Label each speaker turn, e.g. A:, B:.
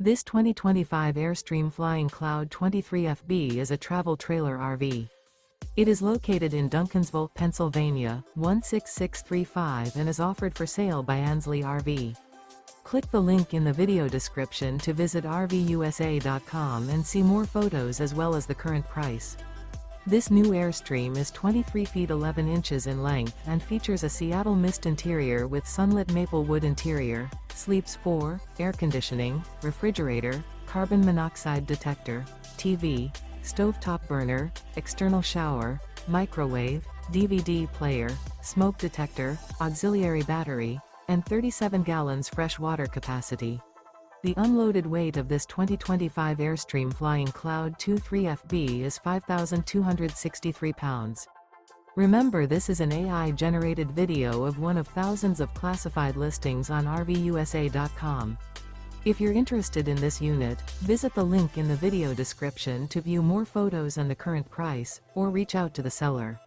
A: This 2025 Airstream Flying Cloud 23FB is a travel trailer RV. It is located in Duncansville, Pennsylvania, 16635 and is offered for sale by Ansley RV. Click the link in the video description to visit RVUSA.com and see more photos as well as the current price. This new Airstream is 23 feet 11 inches in length and features a Seattle mist interior with Sunlit Maple Wood interior, sleeps 4, air conditioning, refrigerator, carbon monoxide detector, TV, stovetop burner, external shower, microwave, DVD player, smoke detector, auxiliary battery, and 37 gallons fresh water capacity. The unloaded weight of this 2025 Airstream Flying Cloud 23FB is 5,263 pounds. Remember, this is an AI-generated video of one of thousands of classified listings on RVUSA.com. If you're interested in this unit, visit the link in the video description to view more photos and the current price, or reach out to the seller.